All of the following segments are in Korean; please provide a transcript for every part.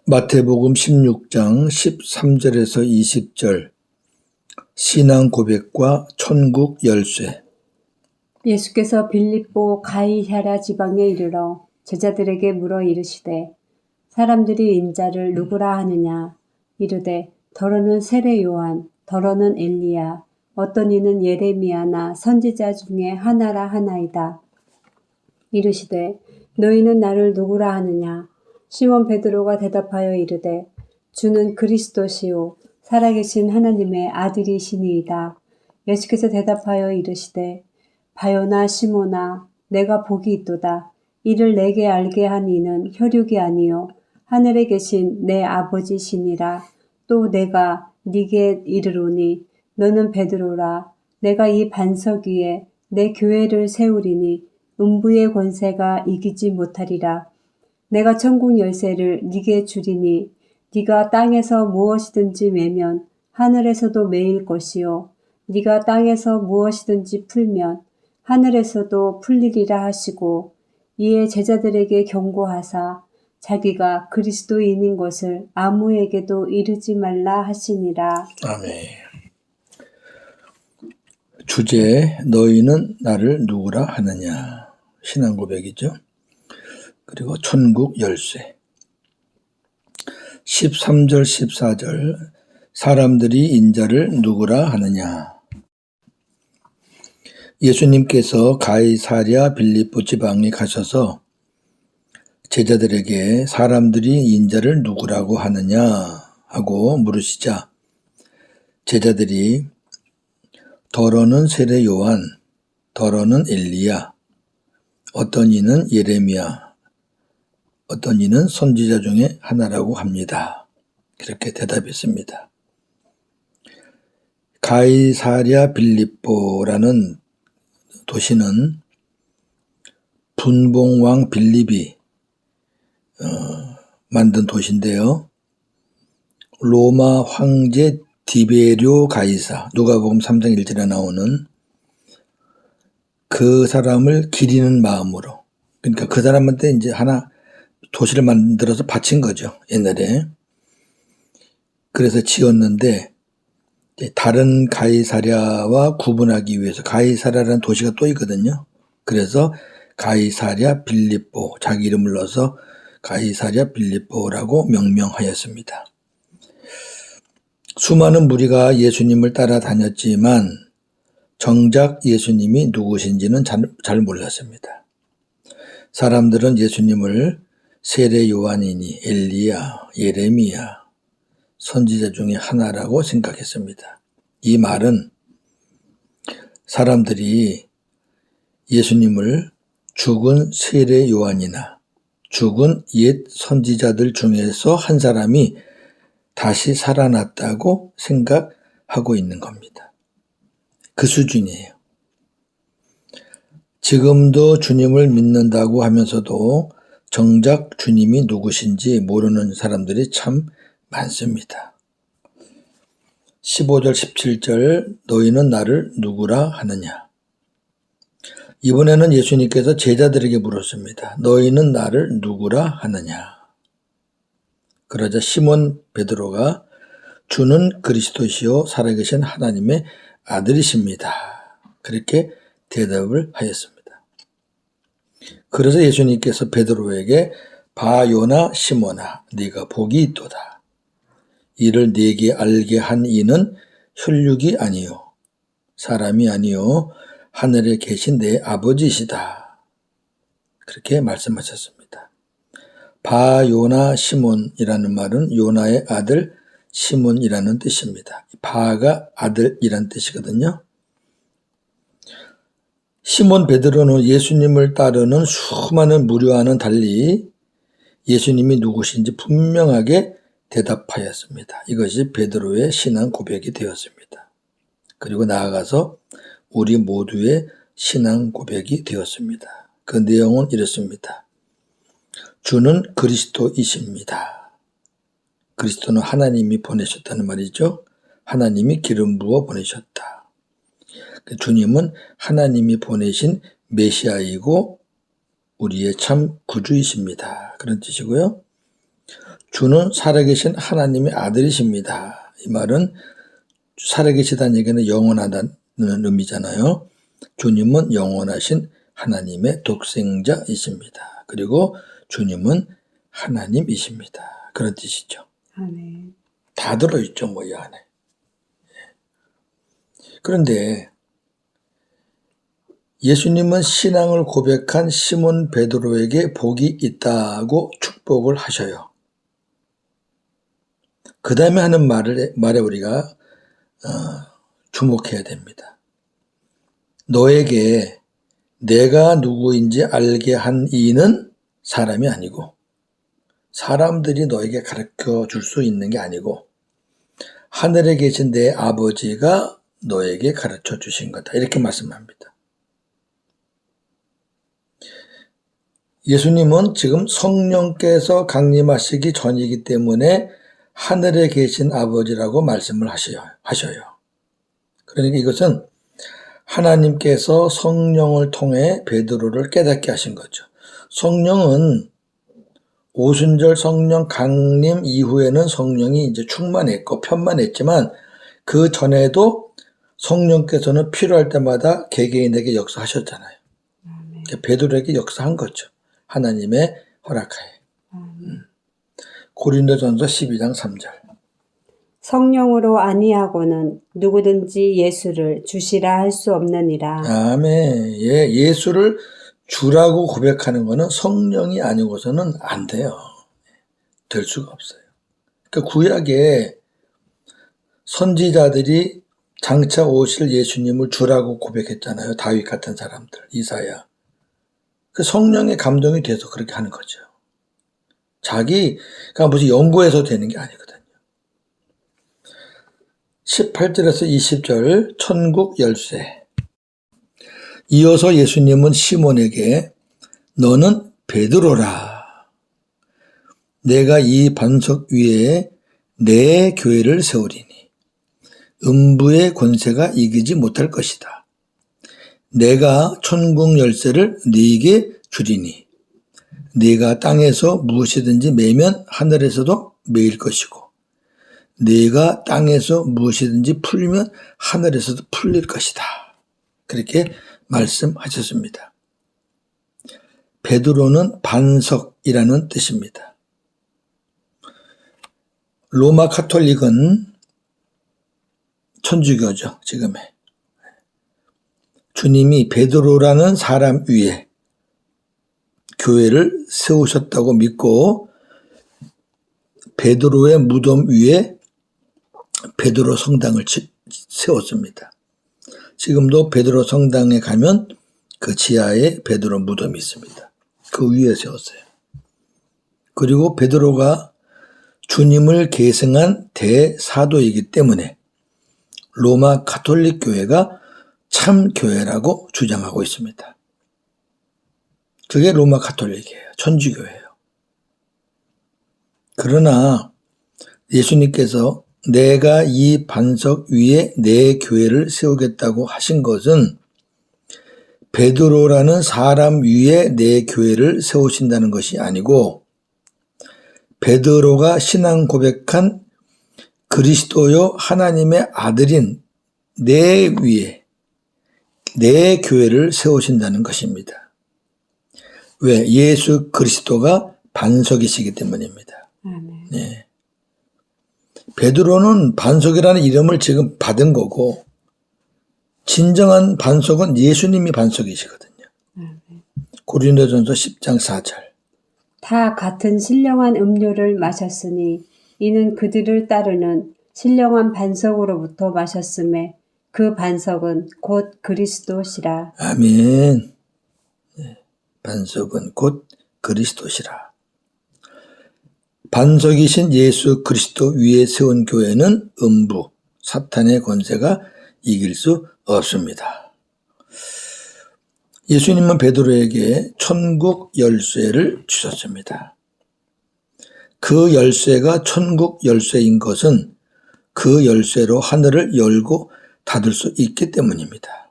마태복음 16장 13절에서 20절 신앙 고백과 천국 열쇠. 예수께서 빌립보 가이사랴 지방에 이르러 제자들에게 물어 이르시되 사람들이 인자를 누구라 하느냐. 이르되 더러는 세례 요한, 더러는 엘리야, 어떤 이는 예레미야나 선지자 중에 하나라 하나이다. 이르시되 너희는 나를 누구라 하느냐. 시몬 베드로가 대답하여 이르되 주는 그리스도시요 살아계신 하나님의 아들이시니이다. 예수께서 대답하여 이르시되 바요나 시몬아, 내가 복이 있도다. 이를 내게 알게 한 이는 혈육이 아니요 하늘에 계신 내 아버지시니라. 또 내가 네게 이르노니 너는 베드로라. 내가 이 반석 위에 내 교회를 세우리니 음부의 권세가 이기지 못하리라. 내가 천국 열쇠를 네게 주리니 네가 땅에서 무엇이든지 매면 하늘에서도 매일 것이요 네가 땅에서 무엇이든지 풀면 하늘에서도 풀리리라 하시고, 이에 제자들에게 경고하사 자기가 그리스도인인 것을 아무에게도 이르지 말라 하시니라. 아멘. 주제, 너희는 나를 누구라 하느냐. 신앙 고백이죠. 그리고 천국 열쇠. 13절 14절 사람들이 인자를 누구라 하느냐. 예수님께서 가이사랴 빌립보 지방에 가셔서 제자들에게 사람들이 인자를 누구라고 하느냐 하고 물으시자 제자들이 더러는 세례 요한, 더러는 엘리야, 어떤 이는 예레미야, 어떤 이는 선지자 중에 하나라고 합니다. 그렇게 대답했습니다. 가이사랴 빌립보라는 도시는 분봉왕 빌립이 만든 도시인데요. 로마 황제 디베리오 가이사, 누가복음 3장 1절에 나오는 그 사람을 기리는 마음으로, 그러니까 그 사람한테 이제 하나 도시를 만들어서 바친 거죠, 옛날에. 그래서 지었는데 다른 가이사랴와 구분하기 위해서 가이사랴라는 도시가 또 있거든요. 그래서 가이사랴 빌립보, 자기 이름을 넣어서 가이사랴 빌립보라고 명명하였습니다. 수많은 무리가 예수님을 따라다녔지만 정작 예수님이 누구신지는 잘 몰랐습니다. 사람들은 예수님을 세례 요한이니 엘리야, 예레미야, 선지자 중에 하나라고 생각했습니다. 이 말은 사람들이 예수님을 죽은 세례 요한이나 죽은 옛 선지자들 중에서 한 사람이 다시 살아났다고 생각하고 있는 겁니다. 그 수준이에요. 지금도 주님을 믿는다고 하면서도 정작 주님이 누구신지 모르는 사람들이 참 많습니다. 15절 17절 너희는 나를 누구라 하느냐. 이번에는 예수님께서 제자들에게 물었습니다. 너희는 나를 누구라 하느냐. 그러자 시몬 베드로가 주는 그리스도시요 살아계신 하나님의 아들이십니다. 그렇게 대답을 하였습니다. 그래서 예수님께서 베드로에게 바요나 시몬아 네가 복이 있도다. 이를 네게 알게 한 이는 혈육이 아니요 사람이 아니요 하늘에 계신 내 아버지시다. 그렇게 말씀하셨습니다. 바요나 시몬이라는 말은 요나의 아들 시몬이라는 뜻입니다. 바가 아들이라는 뜻이거든요. 시몬 베드로는 예수님을 따르는 수많은 무리와는 달리 예수님이 누구신지 분명하게 대답하였습니다. 이것이 베드로의 신앙 고백이 되었습니다. 그리고 나아가서 우리 모두의 신앙 고백이 되었습니다. 그 내용은 이렇습니다. 주는 그리스도이십니다. 그리스도는 하나님이 보내셨다는 말이죠. 하나님이 기름 부어 보내셨다. 주님은 하나님이 보내신 메시아이고 우리의 참 구주이십니다. 그런 뜻이고요. 주는 살아계신 하나님의 아들이십니다. 이 말은 살아계시다는 얘기는 영원하다는 의미잖아요. 주님은 영원하신 하나님의 독생자이십니다. 그리고 주님은 하나님이십니다. 그런 뜻이죠. 아멘. 다 들어있죠, 뭐 이 안에. 그런데 예수님은 신앙을 고백한 시몬 베드로에게 복이 있다고 축복을 하셔요. 그 다음에 하는 말에 우리가 주목해야 됩니다. 너에게 내가 누구인지 알게 한 이는 사람이 아니고 사람들이 너에게 가르쳐 줄 수 있는 게 아니고 하늘에 계신 내 아버지가 너에게 가르쳐 주신 거다. 이렇게 말씀합니다. 예수님은 지금 성령께서 강림하시기 전이기 때문에 하늘에 계신 아버지라고 말씀을 하셔요. 그러니까 이것은 하나님께서 성령을 통해 베드로를 깨닫게 하신 거죠. 성령은 오순절 성령 강림 이후에는 성령이 이제 충만했고 편만했지만 그 전에도 성령께서는 필요할 때마다 개개인에게 역사하셨잖아요. 그러니까 베드로에게 역사한 거죠. 하나님의 허락하에. 고린도전서 12장 3절. 성령으로 아니하고는 누구든지 예수를 주시라 할 수 없느니라. 아멘. 예, 예수를 주라고 고백하는 것은 성령이 아니고서는 안 돼요. 될 수가 없어요. 그러니까 구약에 선지자들이 장차 오실 예수님을 주라고 고백했잖아요. 다윗 같은 사람들, 이사야. 그 성령의 감동이 돼서 그렇게 하는 거죠. 자기가 무슨 연구해서 되는 게 아니거든요. 18절에서 20절 천국 열쇠. 이어서 예수님은 시몬에게 너는 베드로라. 내가 이 반석 위에 내 교회를 세우리니 음부의 권세가 이기지 못할 것이다. 내가 천국 열쇠를 네게 주리니 네가 땅에서 무엇이든지 매면 하늘에서도 매일 것이고 네가 땅에서 무엇이든지 풀면 하늘에서도 풀릴 것이다. 그렇게 말씀하셨습니다. 베드로는 반석이라는 뜻입니다. 로마 카톨릭은 천주교죠, 지금의. 주님이 베드로라는 사람 위에 교회를 세우셨다고 믿고 베드로의 무덤 위에 베드로 성당을 세웠습니다. 지금도 베드로 성당에 가면 그 지하에 베드로 무덤이 있습니다. 그 위에 세웠어요. 그리고 베드로가 주님을 계승한 대사도이기 때문에 로마 가톨릭 교회가 참 교회라고 주장하고 있습니다. 그게 로마 가톨릭이에요. 천주교예요. 그러나 예수님께서 내가 이 반석 위에 내 교회를 세우겠다고 하신 것은 베드로라는 사람 위에 내 교회를 세우신다는 것이 아니고 베드로가 신앙 고백한 그리스도요 하나님의 아들인 내 위에 내 교회를 세우신다는 것입니다. 왜? 예수 그리스도가 반석이시기 때문입니다. 네. 베드로는 반석이라는 이름을 지금 받은 거고 진정한 반석은 예수님이 반석이시거든요. 고린도전서 10장 4절. 다 같은 신령한 음료를 마셨으니 이는 그들을 따르는 신령한 반석으로부터 마셨음에 그 반석은 곧 그리스도시라. 아멘. 네. 반석은 곧 그리스도시라. 반석이신 예수 그리스도 위에 세운 교회는 음부, 사탄의 권세가 이길 수 없습니다. 예수님은 베드로에게 천국 열쇠를 주셨습니다. 그 열쇠가 천국 열쇠인 것은 그 열쇠로 하늘을 열고 닫을 수 있기 때문입니다.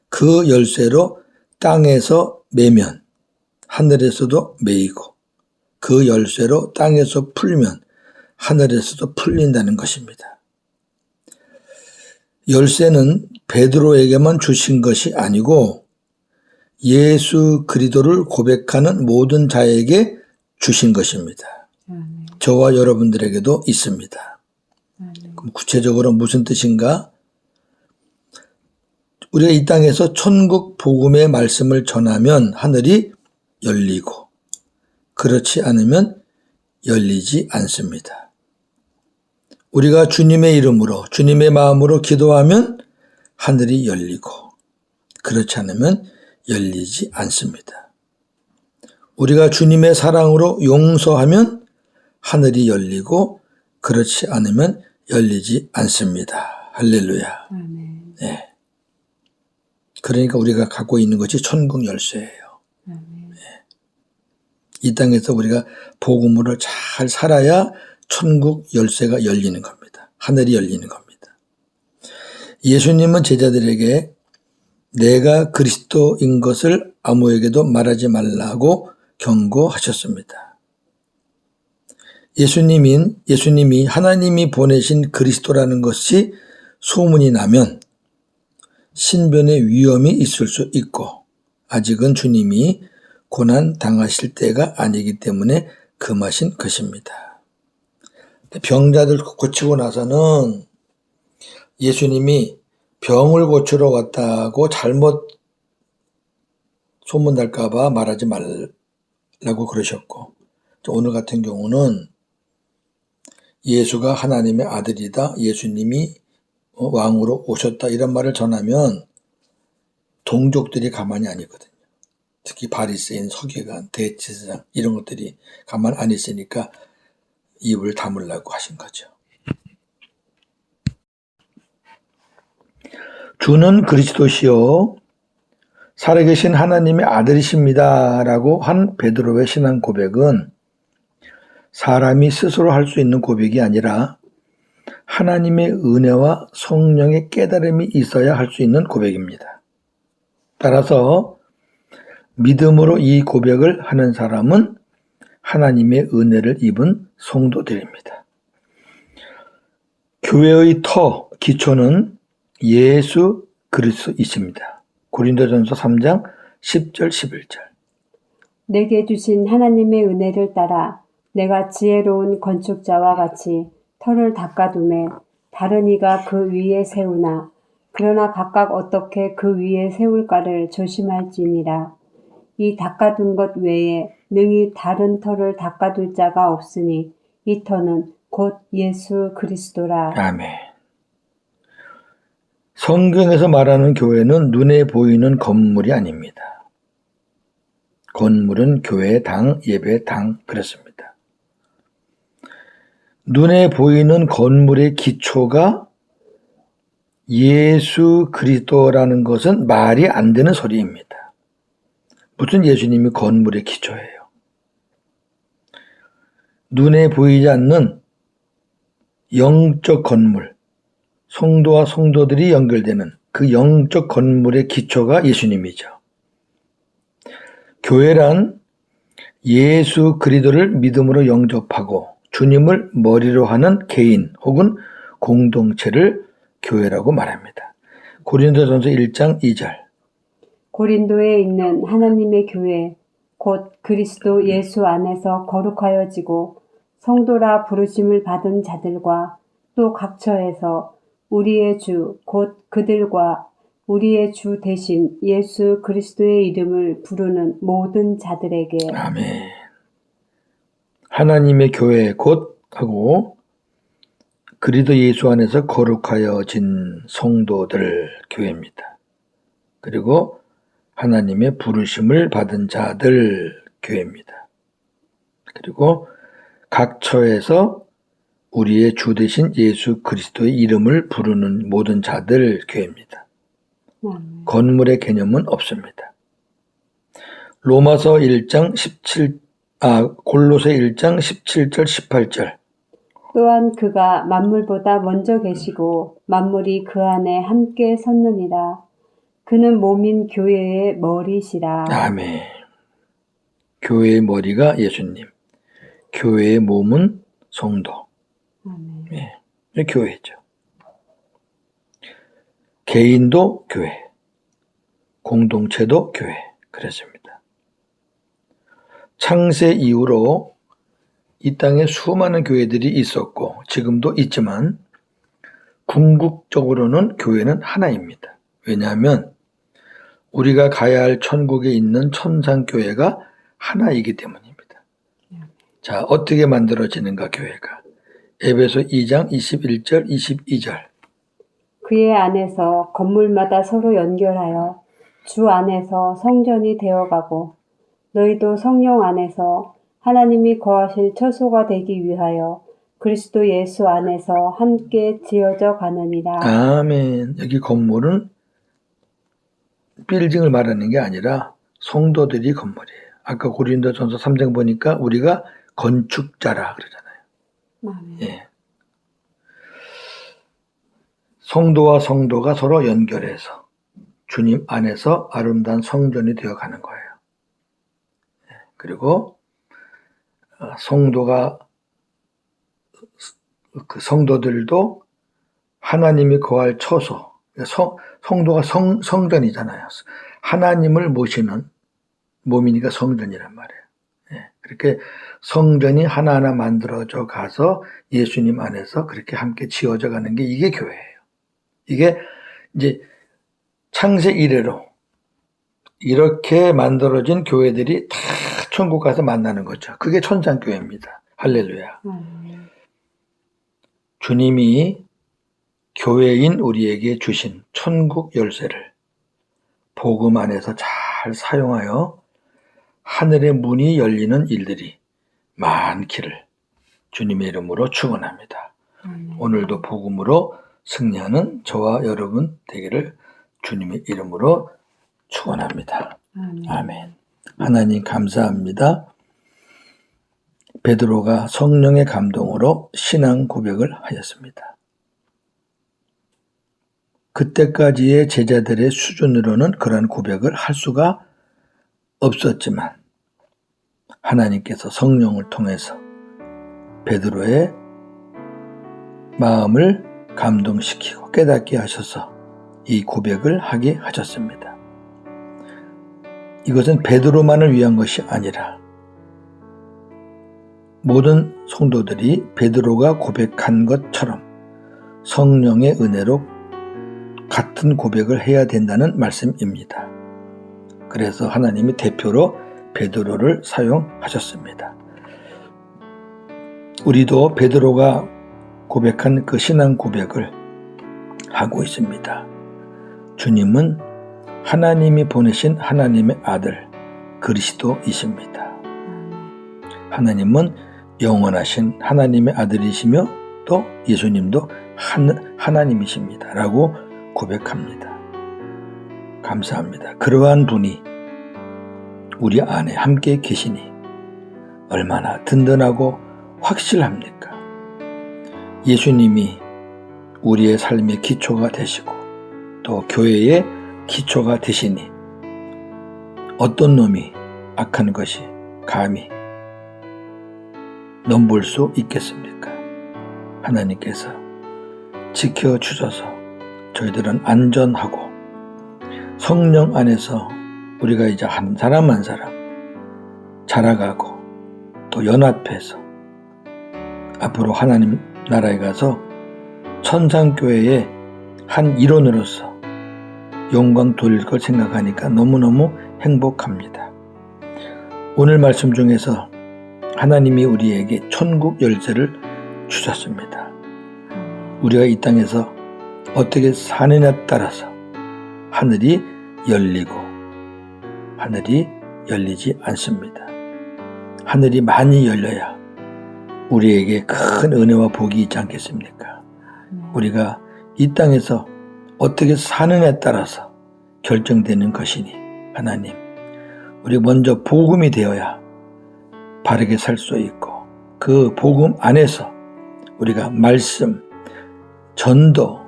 그 열쇠로 땅에서 매면 하늘에서도 매이고 그 열쇠로 땅에서 풀면 하늘에서도 풀린다는 것입니다. 열쇠는 베드로에게만 주신 것이 아니고 예수 그리스도를 고백하는 모든 자에게 주신 것입니다. 저와 여러분들에게도 있습니다. 그럼 구체적으로 무슨 뜻인가? 우리가 이 땅에서 천국 복음의 말씀을 전하면 하늘이 열리고 그렇지 않으면 열리지 않습니다. 우리가 주님의 이름으로 주님의 마음으로 기도하면 하늘이 열리고 그렇지 않으면 열리지 않습니다. 우리가 주님의 사랑으로 용서하면 하늘이 열리고 그렇지 않으면 열리지 않습니다. 할렐루야. 네. 그러니까 우리가 갖고 있는 것이 천국 열쇠예요. 네. 이 땅에서 우리가 복음으로 잘 살아야 천국 열쇠가 열리는 겁니다. 하늘이 열리는 겁니다. 예수님은 제자들에게 내가 그리스도인 것을 아무에게도 말하지 말라고 경고하셨습니다. 예수님이 하나님이 보내신 그리스도라는 것이 소문이 나면 신변의 위험이 있을 수 있고 아직은 주님이 고난 당하실 때가 아니기 때문에 금하신 것입니다. 병자들 고치고 나서는 예수님이 병을 고치러 왔다고 잘못 소문날까봐 말하지 말라고 그러셨고 오늘 같은 경우는 예수가 하나님의 아들이다. 예수님이 왕으로 오셨다. 이런 말을 전하면 동족들이 가만히 안 있거든요. 특히 바리새인, 서기관, 대제사장 이런 것들이 가만히 안 있으니까 입을 다물라고 하신 거죠. 주는 그리스도시요 살아계신 하나님의 아들이십니다. 라고 한 베드로의 신앙 고백은 사람이 스스로 할 수 있는 고백이 아니라 하나님의 은혜와 성령의 깨달음이 있어야 할 수 있는 고백입니다. 따라서 믿음으로 이 고백을 하는 사람은 하나님의 은혜를 입은 성도들입니다. 교회의 기초는 예수 그리스도이십니다. 고린도전서 3장 10절 11절. 내게 주신 하나님의 은혜를 따라 내가 지혜로운 건축자와 같이 터를 닦아두매 다른 이가 그 위에 세우나 그러나 각각 어떻게 그 위에 세울까를 조심할지니라. 이 닦아둔 것 외에 능히 다른 터를 닦아둘 자가 없으니 이 터는 곧 예수 그리스도라. 아멘. 성경에서 말하는 교회는 눈에 보이는 건물이 아닙니다. 건물은 교회의 당, 예배의 당 그렇습니다. 눈에 보이는 건물의 기초가 예수 그리스도라는 것은 말이 안 되는 소리입니다. 무슨 예수님이 건물의 기초예요. 눈에 보이지 않는 영적 건물, 성도와 성도들이 연결되는 그 영적 건물의 기초가 예수님이죠. 교회란 예수 그리스도를 믿음으로 영접하고 주님을 머리로 하는 개인 혹은 공동체를 교회라고 말합니다. 고린도전서 1장 2절. 고린도에 있는 하나님의 교회 곧 그리스도 예수 안에서 거룩하여지고 성도라 부르심을 받은 자들과 또 각처에서 우리의 주 곧 그들과 우리의 주 대신 예수 그리스도의 이름을 부르는 모든 자들에게 아멘. 하나님의 교회 곧 하고 그리스도 예수 안에서 거룩하여진 성도들 교회입니다. 그리고 하나님의 부르심을 받은 자들 교회입니다. 그리고 각처에서 우리의 주 대신 예수 그리스도의 이름을 부르는 모든 자들 교회입니다. 건물의 개념은 없습니다. 골로새 1장 17절 18절. 또한 그가 만물보다 먼저 계시고 만물이 그 안에 함께 섰느니라. 그는 몸인 교회의 머리시라. 아멘. 교회의 머리가 예수님. 교회의 몸은 성도. 아멘. 예, 교회죠. 개인도 교회, 공동체도 교회. 그랬습니다. 창세 이후로 이 땅에 수많은 교회들이 있었고 지금도 있지만 궁극적으로는 교회는 하나입니다. 왜냐하면 우리가 가야 할 천국에 있는 천상교회가 하나이기 때문입니다. 자, 어떻게 만들어지는가 교회가? 에베소 2장 21절 22절. 그의 안에서 건물마다 서로 연결하여 주 안에서 성전이 되어가고 너희도 성령 안에서 하나님이 거하실 처소가 되기 위하여 그리스도 예수 안에서 함께 지어져 가느니라. 아멘. 여기 건물은 빌딩을 말하는 게 아니라 성도들이 건물이에요. 아까 고린도전서 3장 보니까 우리가 건축자라 그러잖아요. 아멘. 예. 성도와 성도가 서로 연결해서 주님 안에서 아름다운 성전이 되어가는 거예요. 그리고 성도가 그 성도들도 하나님이 거할 처소, 성도가 성전이잖아요. 하나님을 모시는 몸이니까 성전이란 말이에요. 그렇게 성전이 하나하나 만들어져 가서 예수님 안에서 그렇게 함께 지어져 가는 게 이게 교회예요. 이게 이제 창세 이래로 이렇게 만들어진 교회들이 다 천국 가서 만나는 거죠. 그게 천상교회입니다. 할렐루야. 주님이 교회인 우리에게 주신 천국 열쇠를 복음 안에서 잘 사용하여 하늘의 문이 열리는 일들이 많기를 주님의 이름으로 축원합니다. 오늘도 복음으로 승리하는 저와 여러분 되기를 주님의 이름으로 축원합니다. 아멘. 하나님 감사합니다. 베드로가 성령의 감동으로 신앙 고백을 하였습니다. 그때까지의 제자들의 수준으로는 그런 고백을 할 수가 없었지만 하나님께서 성령을 통해서 베드로의 마음을 감동시키고 깨닫게 하셔서 이 고백을 하게 하셨습니다. 이것은 베드로만을 위한 것이 아니라 모든 성도들이 베드로가 고백한 것처럼 성령의 은혜로 같은 고백을 해야 된다는 말씀입니다. 그래서 하나님이 대표로 베드로를 사용하셨습니다. 우리도 베드로가 고백한 그 신앙 고백을 하고 있습니다. 주님은 하나님이 보내신 하나님의 아들 그리스도이십니다. 하나님은 영원하신 하나님의 아들이시며 또 예수님도 하나님이십니다. 라고 고백합니다. 감사합니다. 그러한 분이 우리 안에 함께 계시니 얼마나 든든하고 확실합니까? 예수님이 우리의 삶의 기초가 되시고 또 교회의 기초가 되시니 어떤 놈이 악한 것이 감히 넘볼 수 있겠습니까? 하나님께서 지켜주셔서 저희들은 안전하고 성령 안에서 우리가 이제 한 사람 한 사람 자라가고 또 연합해서 앞으로 하나님 나라에 가서 천상교회의 한 일원으로서 영광 돌릴 걸 생각하니까 너무너무 행복합니다. 오늘 말씀 중에서 하나님이 우리에게 천국 열쇠를 주셨습니다. 우리가 이 땅에서 어떻게 사느냐에 따라서 하늘이 열리고 하늘이 열리지 않습니다. 하늘이 많이 열려야 우리에게 큰 은혜와 복이 있지 않겠습니까? 우리가 이 땅에서 어떻게 사느냐에 따라서 결정되는 것이니 하나님, 우리 먼저 복음이 되어야 바르게 살 수 있고 그 복음 안에서 우리가 말씀, 전도,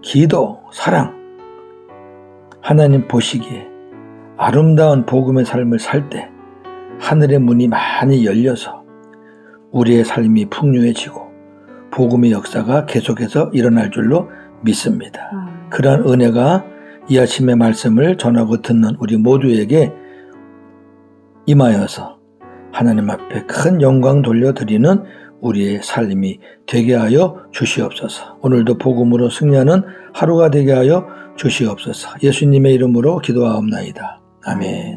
기도, 사랑, 하나님 보시기에 아름다운 복음의 삶을 살 때 하늘의 문이 많이 열려서 우리의 삶이 풍요해지고 복음의 역사가 계속해서 일어날 줄로 믿습니다. 그러한 은혜가 이 아침의 말씀을 전하고 듣는 우리 모두에게 임하여서 하나님 앞에 큰 영광 돌려드리는 우리의 삶이 되게 하여 주시옵소서. 오늘도 복음으로 승리하는 하루가 되게 하여 주시옵소서. 예수님의 이름으로 기도하옵나이다. 아멘.